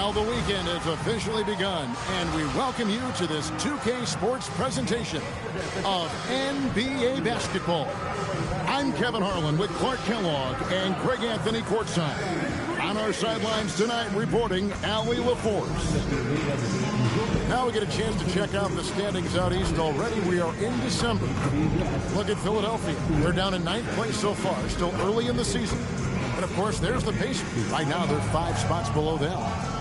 Well, the weekend has officially begun, and we welcome you to this 2K Sports presentation of NBA basketball. I'm Kevin Harlan with Clark Kellogg and Greg Anthony courtside. On our sidelines tonight, reporting Allie LaForce. Now we get a chance to check out the standings out east already. We are in December. Look at Philadelphia. They're down in 9th place so far, still early in the season. And, of course, there's the Pacers. Right now, they're 5 spots below them.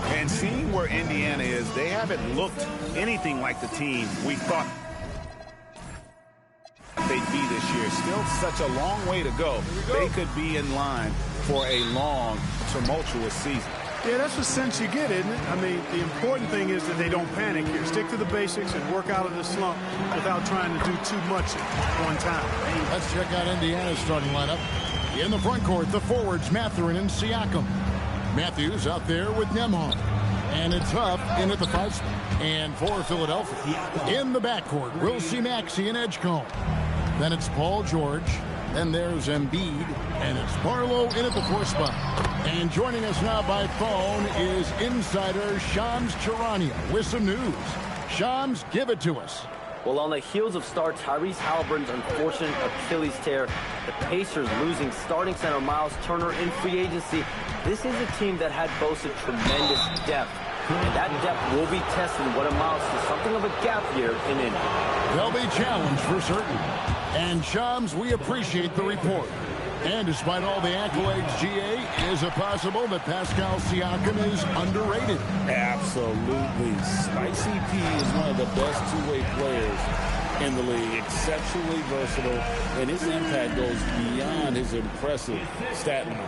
And seeing where Indiana is, they haven't looked anything like the team we thought they'd be this year. Still such a long way to go. They could be in line for a long, tumultuous season. Yeah, that's the sense you get, isn't it? I mean, the important thing is that they don't panic here. Stick to the basics and work out of the slump without trying to do too much at one time. Let's check out Indiana's starting lineup. In the front court, the forwards, Mathurin and Siakam. Matthews out there with Nembhard. And it's Huff in at the 5 spot. And for Philadelphia, in the backcourt, we'll see Maxey and Edgecombe. Then it's Paul George. Then there's Embiid. And it's Barlow in at the 4 spot. And joining us now by phone is insider Shams Charania with some news. Shams, give it to us. Well, on the heels of star Tyrese Halliburton's unfortunate Achilles tear, the Pacers losing starting center Miles Turner in free agency, this is a team that had boasted tremendous depth. And that depth will be tested in what amounts to something of a gap year in Indy. They'll be challenged for certain. And Shams, we appreciate the report. And despite all the accolades, GA, is it possible that Pascal Siakam is underrated? Absolutely. Spicy P is one of the best two-way players in the league. Exceptionally versatile, and his impact goes beyond his impressive stat line.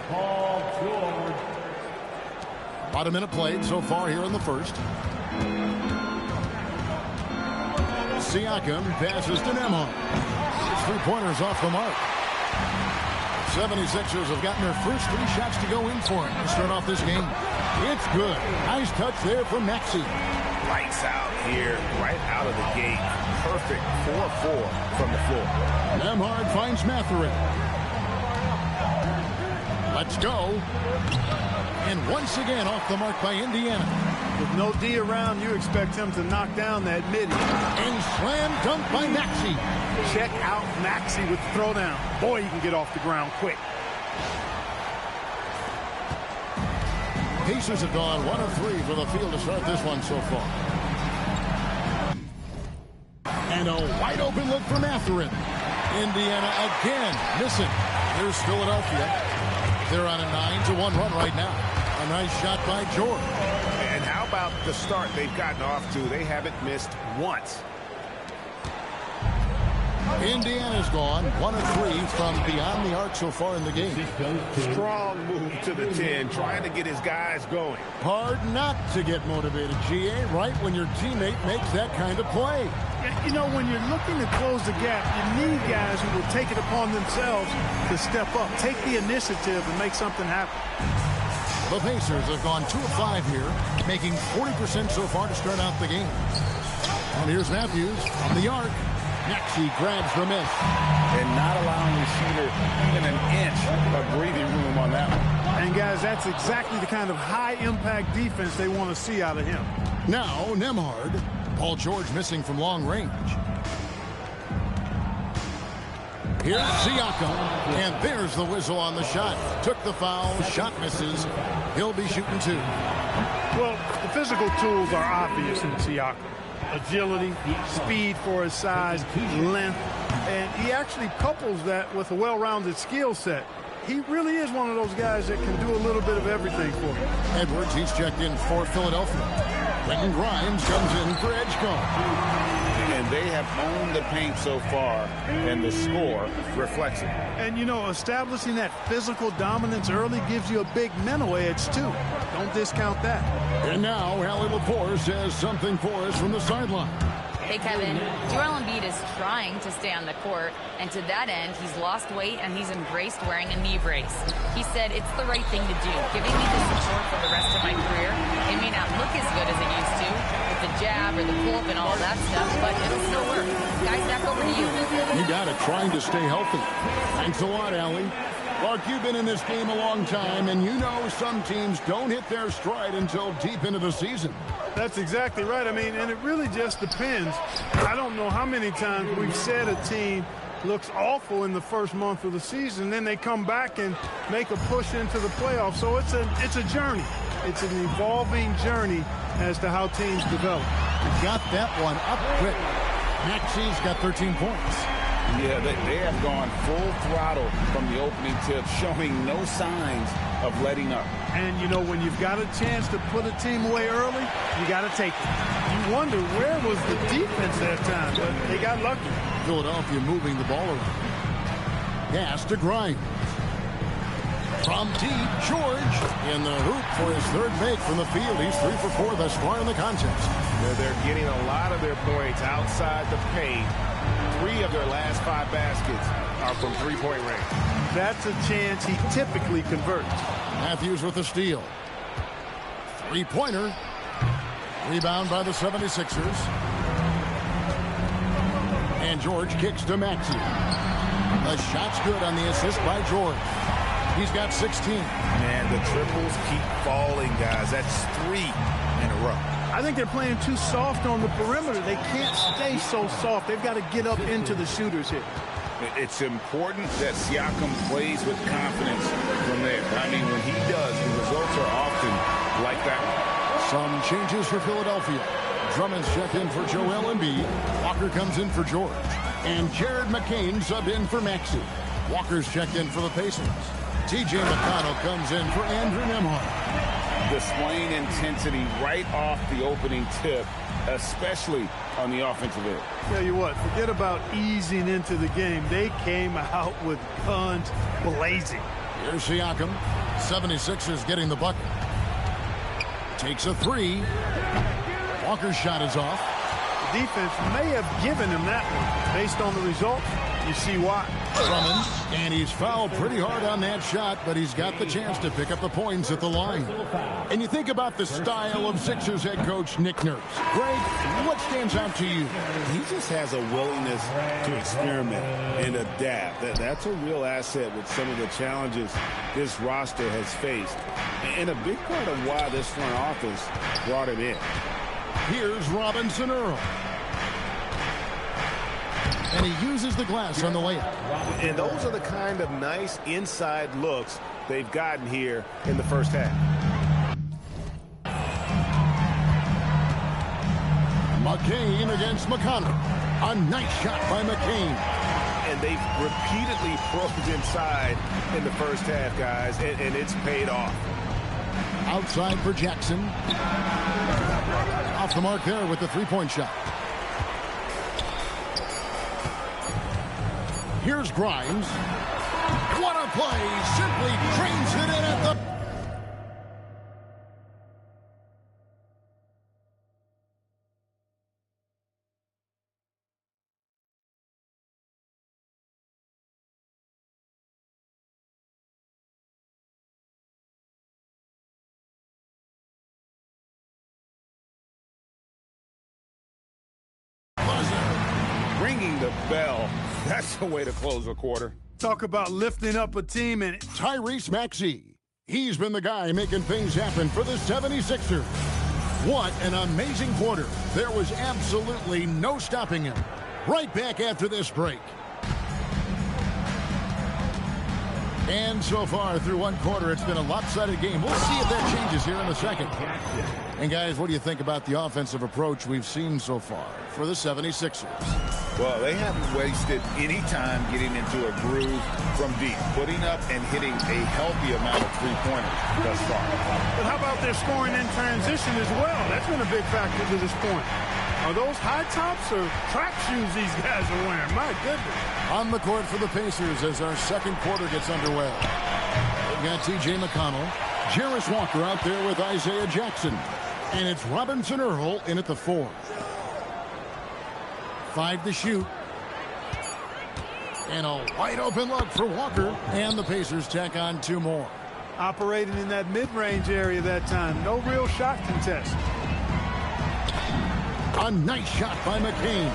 About a minute played so far here in the first. Siakam passes to Nembhard. 3-pointers off the mark. 76ers have gotten their first 3 shots to go in for him to start off this game. It's good. Nice touch there from Maxey. Lights out here, right out of the gate. Perfect 4-4 from the floor. Nembhard finds Mathurin. Let's go. And once again off the mark by Indiana. With no D around, you expect him to knock down that midi. And slam dunk by Maxey. Check out Maxey with the throwdown. Boy, you can get off the ground quick. Pacers have gone 1 of 3 for the field to start this one so far. And a wide open look for Mathurin. Indiana again missing. Here's Philadelphia. They're on a 9-1 run right now. A nice shot by George. And how about the start they've gotten off to? They haven't missed once. Indiana's gone 1 of 3 from beyond the arc so far in the game. Strong move to the 10, trying to get his guys going. Hard not to get motivated, GA, right when your teammate makes that kind of play. You know, when you're looking to close the gap, you need guys who will take it upon themselves to step up, take the initiative, and make something happen. The Pacers have gone 2 of 5 here, making 40% so far to start out the game. And here's Matthews on the arc. Maxey grabs the miss. And not allowing the shooter even an inch of breathing room on that one. And, guys, that's exactly the kind of high-impact defense they want to see out of him. Now, Nembhard. Paul George missing from long range. Here's Siakam. And there's the whistle on the shot. Took the foul. Shot misses. He'll be shooting 2. Well, the physical tools are obvious in Siakam. Agility, speed for his size, length, and he actually couples that with a well-rounded skill set. He really is one of those guys that can do a little bit of everything for him. Edwards, he's checked in for Philadelphia. Quentin Grimes comes in for Edgecombe. And they have owned the paint so far, and the score reflects it. And, you know, establishing that physical dominance early gives you a big mental edge, too. Don't discount that. And now, Allie LaForce has something for us from the sideline. Hey, Kevin, Joel Embiid is trying to stay on the court, and to that end, he's lost weight and he's embraced wearing a knee brace. He said, it's the right thing to do, giving me the support for the rest of my career. It may not look as good as it used to, with the jab or the pull-up and all that stuff, but it'll still work. Guys, back over to you. You got it, trying to stay healthy. Thanks a lot, Allie. Clark, you've been in this game a long time, and you know some teams don't hit their stride until deep into the season. That's exactly right. I mean, and it really just depends. I don't know how many times we've said a team looks awful in the first month of the season, then they come back and make a push into the playoffs. So it's a journey. It's an evolving journey as to how teams develop. Got that one up quick. Maxey's got 13 points. Yeah, they have gone full throttle from the opening tip, showing no signs of letting up. And, you know, when you've got a chance to put a team away early, you got to take it. You wonder where was the defense that time, but they got lucky. Philadelphia moving the ball around. Pass to Grimes. From deep, George in the hoop for his third make from the field. He's 3 for 4 thus far in the contest. They're getting a lot of their points outside the paint. 3 of their last 5 baskets are from three-point range. That's a chance he typically converts. Matthews with the steal. Three-pointer. Rebound by the 76ers. And George kicks to Maxey. The shot's good on the assist by George. He's got 16. Man, the triples keep falling, guys. That's 3 in a row. I think they're playing too soft on the perimeter. They can't stay so soft. They've got to get up into the shooters here. It's important that Siakam plays with confidence from there. I mean, when he does, the results are often like that. Some changes for Philadelphia. Drummond's checked in for Joel Embiid. Walker comes in for George. And Jared McCain subbed in for Maxey. Walker's checked in for the Pacers. T.J. McConnell comes in for Andrew Nembhard. Displaying intensity right off the opening tip, especially on the offensive end. Tell you what, forget about easing into the game. They came out with guns blazing. Here's Siakam. 76ers getting the bucket. Takes a 3. Walker's shot is off. The defense may have given him that one. Based on the results, you see why. Drummond, and he's fouled pretty hard on that shot, but he's got the chance to pick up the points at the line. And you think about the style of Sixers head coach Nick Nurse. Greg, what stands out to you? He just has a willingness to experiment and adapt. That's a real asset with some of the challenges this roster has faced. And a big part of why this front office brought him in. Here's Robinson Earl. And he uses the glass on the layup. And those are the kind of nice inside looks they've gotten here in the first half. McCain against McConnell. A nice shot by McCain. And they've repeatedly probed inside in the first half, guys, and it's paid off. Outside for Jackson. Off the mark there with the three-point shot. Here's Grimes. What a play. Simply trains it in at the... Ringing the bell. That's the way to close a quarter. Talk about lifting up a team. And Tyrese Maxey. He's been the guy making things happen for the 76ers. What an amazing quarter. There was absolutely no stopping him. Right back after this break. And so far through one quarter, it's been a lopsided game. We'll see if that changes here in a second. And guys, what do you think about the offensive approach we've seen so far for the 76ers? Well, they haven't wasted any time getting into a groove from deep, putting up and hitting a healthy amount of three-pointers thus far. But how about their scoring in transition as well? That's been a big factor to this point. Are those high tops or track shoes these guys are wearing? My goodness. On the court for the Pacers as our second quarter gets underway. We've got T.J. McConnell, Jarris Walker out there with Isaiah Jackson. And it's Robinson Earl in at the 4. 5 to shoot. And a wide open look for Walker. And the Pacers tack on 2 more. Operating in that mid-range area that time. No real shot contest. A nice shot by McCain.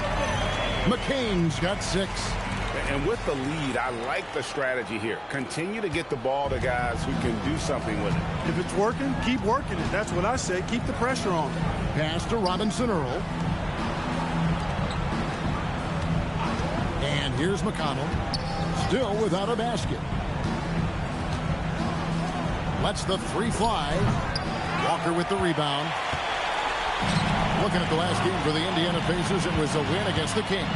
McCain's got 6. And with the lead, I like the strategy here. Continue to get the ball to guys who can do something with it. If it's working, keep working it. That's what I say. Keep the pressure on. Pass to Robinson Earl. And here's McConnell. Still without a basket. Lets the three fly. Walker with the rebound. Looking at the last game for the Indiana Pacers, it was a win against the Kings.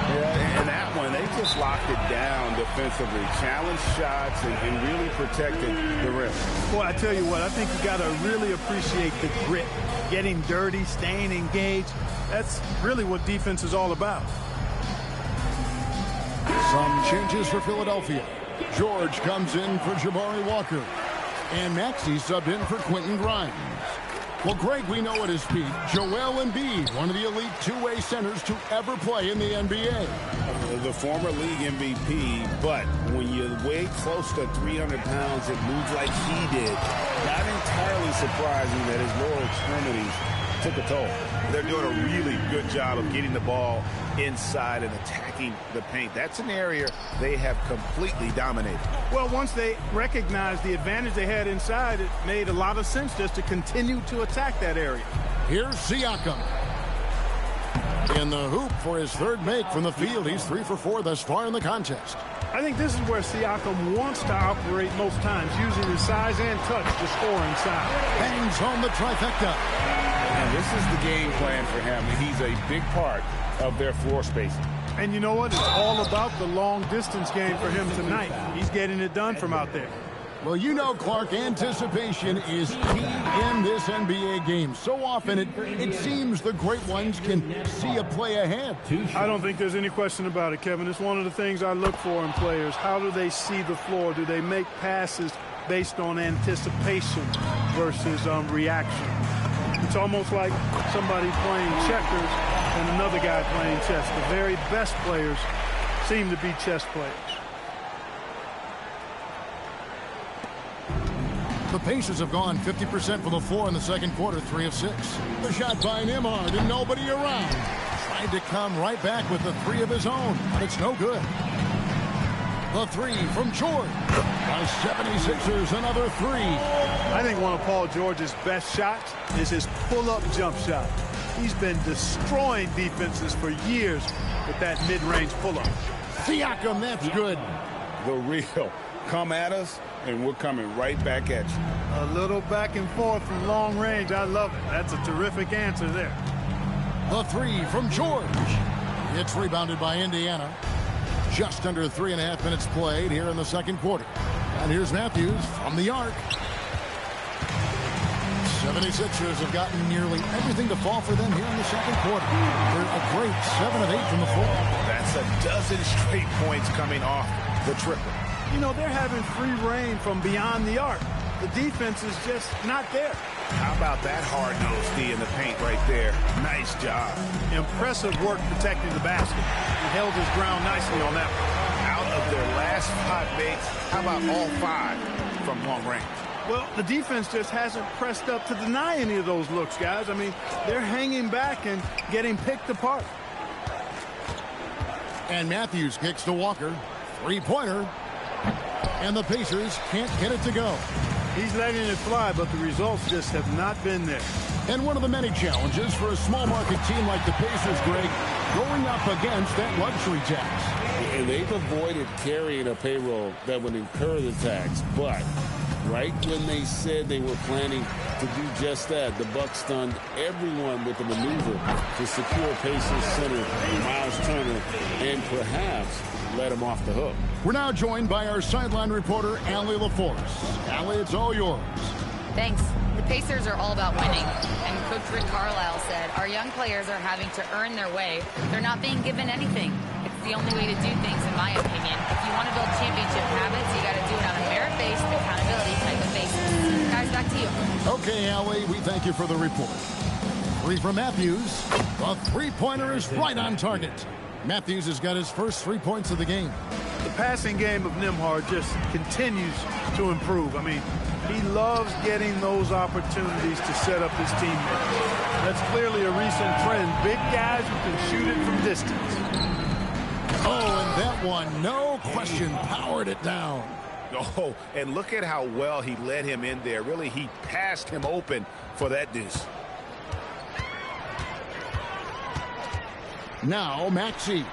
Yeah, and that one, they just locked it down defensively. Challenged shots and really protected the rim. Boy, I tell you what, I think you got to really appreciate the grit. Getting dirty, staying engaged. That's really what defense is all about. Some changes for Philadelphia. George comes in for Jabari Walker. And Maxey subbed in for Quentin Grimes. Well, Greg, we know at his peak, Joel Embiid, one of the elite two-way centers to ever play in the NBA. The former league MVP, but when you weigh close to 300 pounds, it moves like he did. Not entirely surprising that his lower extremities took a toll. They're doing a really good job of getting the ball inside and attacking the paint. That's an area they have completely dominated. Well, once they recognized the advantage they had inside, it made a lot of sense just to continue to attack that area. Here's Siakam. In the hoop for his third make from the field. He's 3 for 4 thus far in the contest. I think this is where Siakam wants to operate most times, using his size and touch to score inside. Bangs home the trifecta. And this is the game plan for him. He's a big part of their floor spacing. And you know what? It's all about the long distance game for him tonight. He's getting it done from out there. Well, you know, Clark, anticipation is key in this NBA game. So often it seems the great ones can see a play ahead. I don't think there's any question about it, Kevin. It's one of the things I look for in players. How do they see the floor? Do they make passes based on anticipation versus reaction? It's almost like somebody playing checkers and another guy playing chess. The very best players seem to be chess players. The Pacers have gone 50% from the floor in the second quarter, 3 of 6. The shot by Nembhard and nobody around. Tried to come right back with the 3 of his own, but it's no good. The 3 from George. By 76ers, another 3. I think one of Paul George's best shots is his pull-up jump shot. He's been destroying defenses for years with that mid-range pull-up. Siakam, that's good. The real. Come at us, and we're coming right back at you. A little back and forth from long range. I love it. That's a terrific answer there. The 3 from George. It's rebounded by Indiana. Just under 3.5 minutes played here in the second quarter. And here's Matthews from the arc. 76ers have gotten nearly everything to fall for them here in the second quarter. They're a great 7 of 8 from the floor. That's a dozen straight points coming off the triple. You know, they're having free reign from beyond the arc. The defense is just not there. How about that hard-nosed D in the paint right there? Nice job. Impressive work protecting the basket. He held his ground nicely on that one. Out of their last 5 makes, how about all 5 from long range? Well, the defense just hasn't pressed up to deny any of those looks, guys. I mean, they're hanging back and getting picked apart. And Matthews kicks to Walker. 3-pointer. And the Pacers can't get it to go. He's letting it fly, but the results just have not been there. And one of the many challenges for a small market team like the Pacers, Greg, going up against that luxury tax. And they've avoided carrying a payroll that would incur the tax, but right when they said they were planning to do just that, the Bucks stunned everyone with the maneuver to secure Pacers center Miles Turner and perhaps let him off the hook. We're now joined by our sideline reporter, Allie LaForce. Allie, it's all yours. Thanks. The Pacers are all about winning. And Coach Rick Carlisle said, our young players are having to earn their way. They're not being given anything. It's the only way to do things, in my opinion. If you want to build championship habits, you got to do it on a merit-based, accountability type of basis. Guys, back to you. Okay, Allie, we thank you for the report. 3 from Matthews. The three-pointer is right on target. Matthews has got his first 3 points of the game. The passing game of Nembhard just continues to improve. I mean, he loves getting those opportunities to set up his teammates. That's clearly a recent trend. Big guys who can shoot it from distance. Oh, and that that one, no question, powered it down. Oh, and look at how well he led him in there. Really, he passed him open for that deuce. Now, Maxey.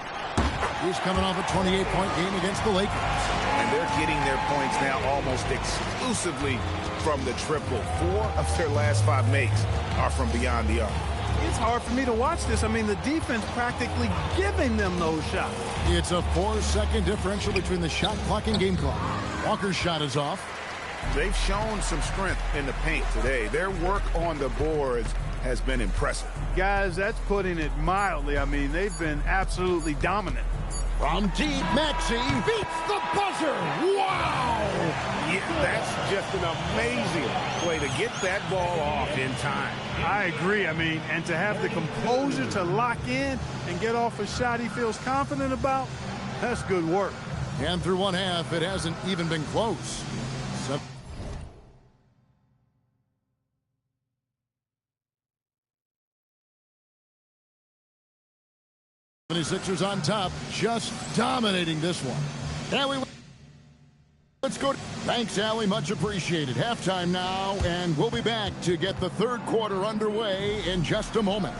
He's coming off a 28-point game against the Lakers. And they're getting their points now almost exclusively from the triple. 4 of their last 5 makes are from beyond the arc. It's hard for me to watch this. I mean, the defense practically giving them those shots. It's a 4-second differential between the shot clock and game clock. Walker's shot is off. They've shown some strength in the paint today. Their work on the boards has been impressive. Guys, that's putting it mildly. I mean, they've been absolutely dominant. From deep, Maxey beats the buzzer. Wow! Yeah, that's just an amazing way to get that ball off in time. I agree. I mean, and to have the composure to lock in and get off a shot he feels confident about, that's good work. And through one half, it hasn't even been close. 76ers on top, just dominating this one. Allie, let's go. Thanks, Allie. Much appreciated. Halftime now, and we'll be back to get the third quarter underway in just a moment.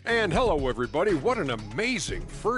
And hello, everybody. What an amazing first